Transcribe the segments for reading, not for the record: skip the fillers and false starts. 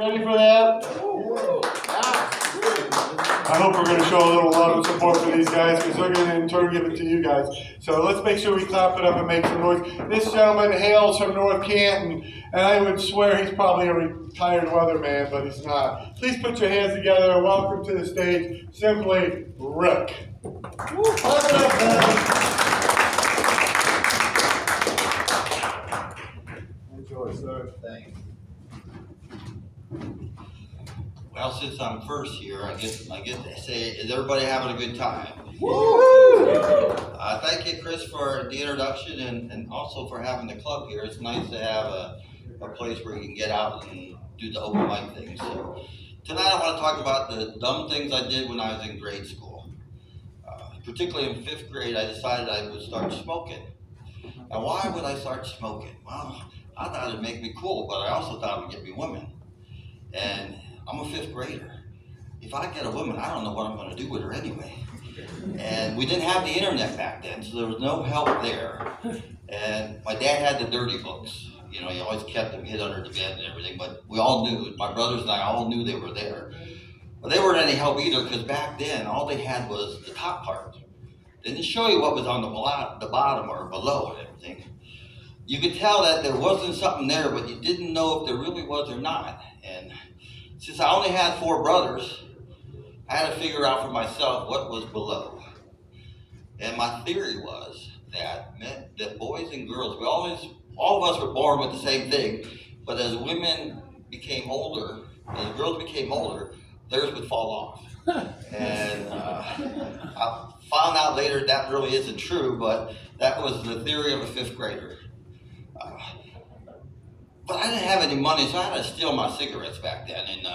ready for that? I hope we're going to show a little love and support for these guys because they're going to in turn give it to you guys. So let's make sure we clap it up and make some noise. This gentleman hails from North Canton, and I would swear he's probably a retired weatherman, but he's not. Please put your hands together and welcome to the stage, simply Rick. Enjoy, sir. Thanks. Well, since I'm first here, I get to say, is everybody having a good time? Thank you, Chris, for the introduction and also for having the club here. It's nice to have a place where you can get out and do the open mic thing. So tonight I want to talk about the dumb things I did when I was in grade school. Particularly in 5th grade, I decided I would start smoking. Now, why would I start smoking? Well, I thought it'd make me cool, but I also thought it would get me women. And I'm a 5th grader. If I get a woman, I don't know what I'm going to do with her anyway. And we didn't have the internet back then, so there was no help there. And my dad had the dirty books. You know, he always kept them hid under the bed and everything, but we all knew, my brothers and I all knew they were there. But they weren't any help either, because back then, all they had was the top part. They didn't show you what was on the bottom or below and everything. You could tell that there wasn't something there, but you didn't know if there really was or not. And since I only had 4 brothers, I had to figure out for myself what was below. And my theory was that meant that boys and girls, all of us were born with the same thing, but as women became older, as girls became older, theirs would fall off. And I found out later that really isn't true, but that was the theory of a 5th grader. But I didn't have any money, so I had to steal my cigarettes back then. And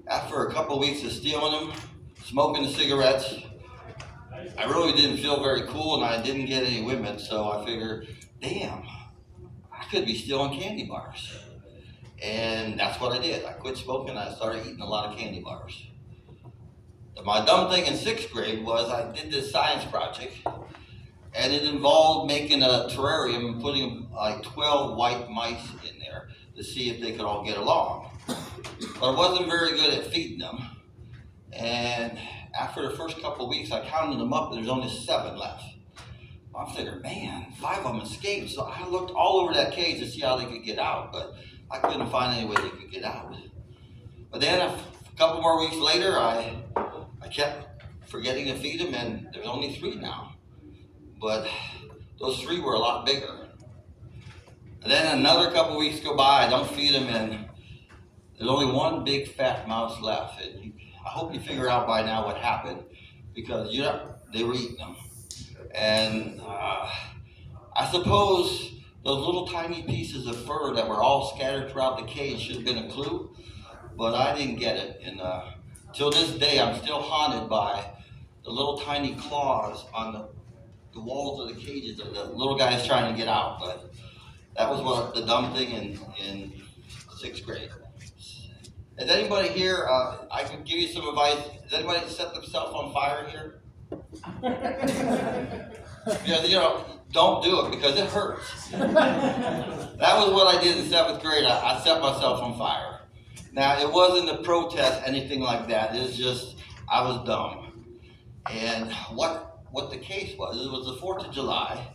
after a couple of weeks of stealing them, smoking the cigarettes, I really didn't feel very cool, and I didn't get any women. So I figured, damn, I could be stealing candy bars. And that's what I did. I quit smoking, and I started eating a lot of candy bars. My dumb thing in 6th grade was I did this science project, and it involved making a terrarium and putting like 12 white mice in there to see if they could all get along. But I wasn't very good at feeding them. And after the first couple of weeks, I counted them up, and there's only 7 left. I figured, man, 5 of them escaped. So I looked all over that cage to see how they could get out, but I couldn't find any way they could get out. But then a couple more weeks later, I kept forgetting to feed them, and there's only 3 now. But those 3 were a lot bigger. And then another couple weeks go by, I don't feed them, and there's only 1 big fat mouse left. And I hope you figure out by now what happened, because they were eating them. And I suppose those little tiny pieces of fur that were all scattered throughout the cage should have been a clue, but I didn't get it. And till this day, I'm still haunted by the little tiny claws on the walls of the cages of the little guys trying to get out. But that was the dumb thing in 6th grade. Is anybody here, I could give you some advice, has anybody set themselves on fire here? Because, you know, don't do it because it hurts. That was what I did in 7th grade. I set myself on fire. Now, it wasn't a protest, anything like that. It was just, I was dumb. And what the case was, it was the 4th of July,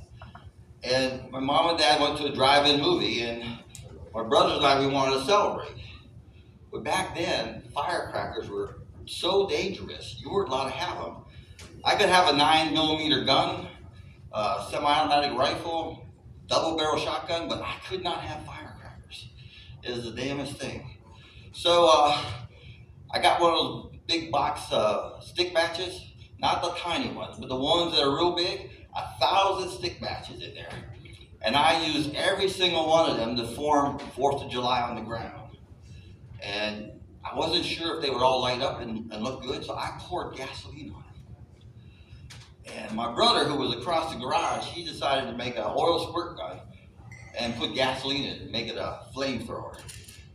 and my mom and dad went to a drive-in movie, and my brothers and I, we wanted to celebrate. But back then, firecrackers were so dangerous, you weren't allowed to have them. I could have a 9mm gun, semi-automatic rifle, double-barrel shotgun, but I could not have firecrackers. It was the damnest thing. So I got one of those big box stick matches. Not the tiny ones, but the ones that are real big, 1,000 stick matches in there. And I used every single one of them to form 4th of July on the ground. And I wasn't sure if they would all light up and look good, so I poured gasoline on them. And my brother, who was across the garage, he decided to make an oil squirt gun and put gasoline in it and make it a flamethrower.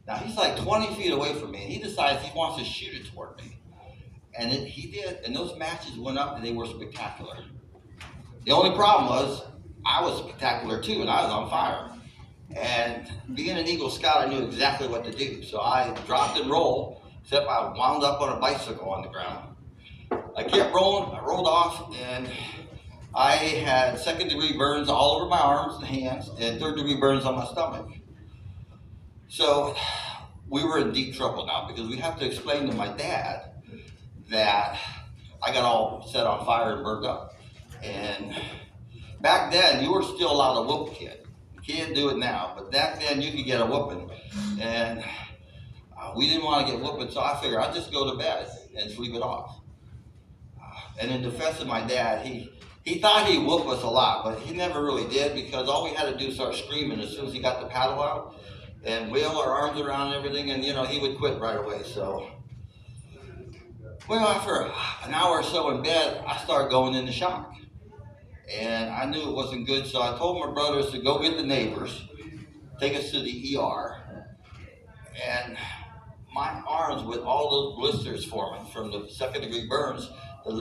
Now he's like 20 feet away from me, and he decides he wants to shoot it toward me. And he did, and those matches went up, and they were spectacular. The only problem was, I was spectacular too, and I was on fire. And being an Eagle Scout, I knew exactly what to do. So I dropped and rolled, except I wound up on a bicycle on the ground. I kept rolling, I rolled off, and I had second-degree burns all over my arms and hands, and third-degree burns on my stomach. So we were in deep trouble now because we have to explain to my dad that I got all set on fire and burned up. And back then, you were still allowed to whoop a kid. You can't do it now, but back then you could get a whooping. And we didn't want to get whooping, so I figured I'd just go to bed and sleep it off. And in defense of my dad, he thought he'd whoop us a lot, but he never really did because all we had to do was start screaming as soon as he got the paddle out and wheel our arms around and everything, and he would quit right away. So, well, after an hour or so in bed, I started going into shock. And I knew it wasn't good, so I told my brothers to go get the neighbors, take us to the ER. And my arms with all those blisters forming from the second-degree burns, the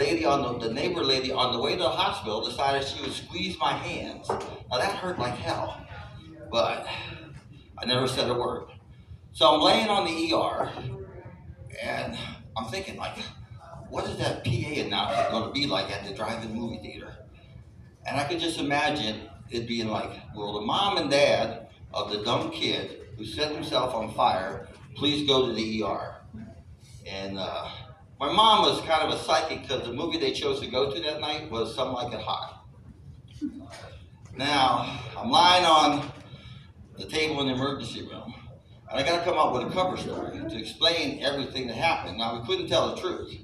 neighbor lady on the way to the hospital decided she would squeeze my hands. Now that hurt like hell, but I never said a word. So I'm laying on the ER, and I'm thinking, like, what is that PA announcement going to be like at the drive-in movie theater? And I could just imagine it being like, will the mom and dad of the dumb kid who set himself on fire please go to the ER? And my mom was kind of a psychic because the movie they chose to go to that night was Some Like It Hot. Now, I'm lying on the table in the emergency room, and I got to come up with a cover story to explain everything that happened. Now, we couldn't tell the truth.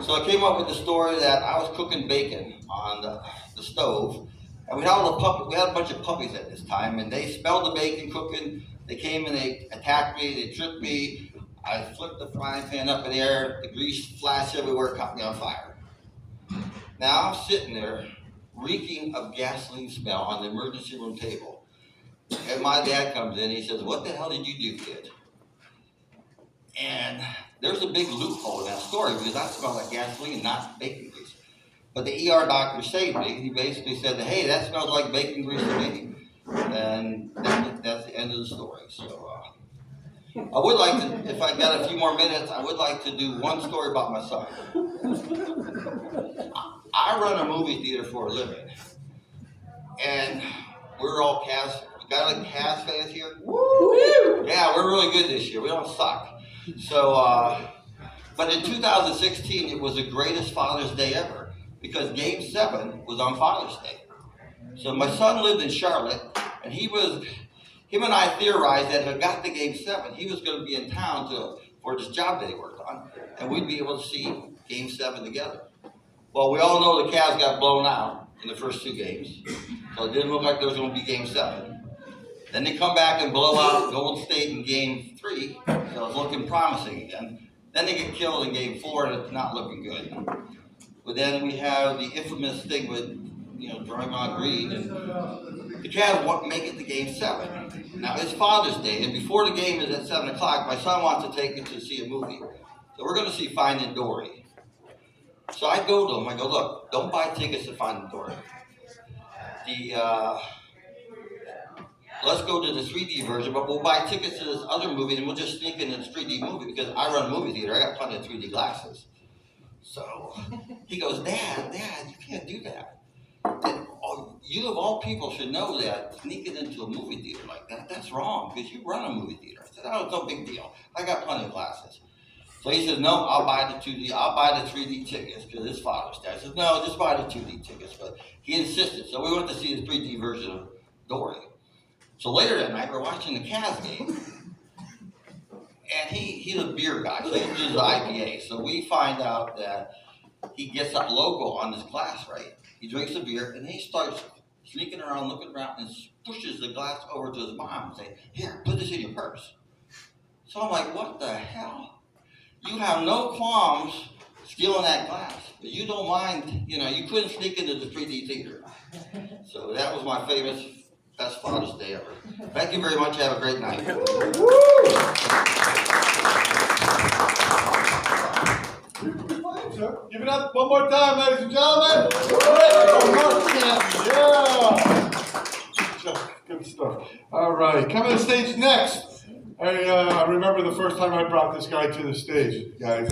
So I came up with the story that I was cooking bacon on the stove, and we had a bunch of puppies at this time, and they smelled the bacon cooking. They came and they attacked me, they tripped me. I flipped the frying pan up in the air, the grease flashed everywhere, caught me on fire. Now I'm sitting there, reeking of gasoline smell on the emergency room table. And my dad comes in, he says, "What the hell did you do, kid?" And there's a big loophole in that story because I smell like gasoline, not bacon grease. But the ER doctor saved me. He basically said, "Hey, that smells like bacon grease to me." And that's the end of the story. So I would like to, if I got a few more minutes, I would like to do one story about my son. I run a movie theater for a living. And we're all Cavs. We got any Cavs fans here? Woo! Yeah, we're really good this year. We don't suck. So, but in 2016, it was the greatest Father's Day ever because Game 7 was on Father's Day. So my son lived in Charlotte, and him and I theorized that if it got to Game 7, he was going to be in town for this job that he worked on, and we'd be able to see Game 7 together. Well, we all know the Cavs got blown out in the first 2 games, so it didn't look like there was going to be Game 7. Then they come back and blow out Golden State in Game 3, so it's looking promising again. Then they get killed in Game 4, and it's not looking good. But then we have the infamous thing with, Draymond Green, and the Cavs want to make it to Game 7. Now, it's Father's Day, and before the game is at 7 o'clock, my son wants to take me to see a movie. So we're going to see Finding Dory. So I go to him, I go, "Look, don't buy tickets to Finding Dory. Let's go to the 3D version, but we'll buy tickets to this other movie, and we'll just sneak in this 3D movie because I run a movie theater. I got plenty of 3D glasses." So he goes, Dad, you can't do that. And, you of all people should know that sneaking into a movie theater like that's wrong because you run a movie theater. I said, "Oh, it's no big deal. I got plenty of glasses." So he says, "No, I'll buy the 3D tickets because it's Father's Day." I said, "No, just buy the 2D tickets." But he insisted. So we went to see the 3D version of Dory. So later that night, we're watching the Cavs game. And he's a beer guy, so he does the IPA. So we find out that he gets that logo on his glass, right? He drinks a beer, and then he starts sneaking around, looking around, and pushes the glass over to his mom and say, "Here, put this in your purse." So I'm like, what the hell? You have no qualms stealing that glass, but you don't mind, you couldn't sneak into the 3D theater. So that was my famous best Father's Day ever. Thank you very much. Have a great night. Give it up one more time, ladies and gentlemen. Yeah. Good stuff. All right, coming to the stage next. I remember the first time I brought this guy to the stage, guys.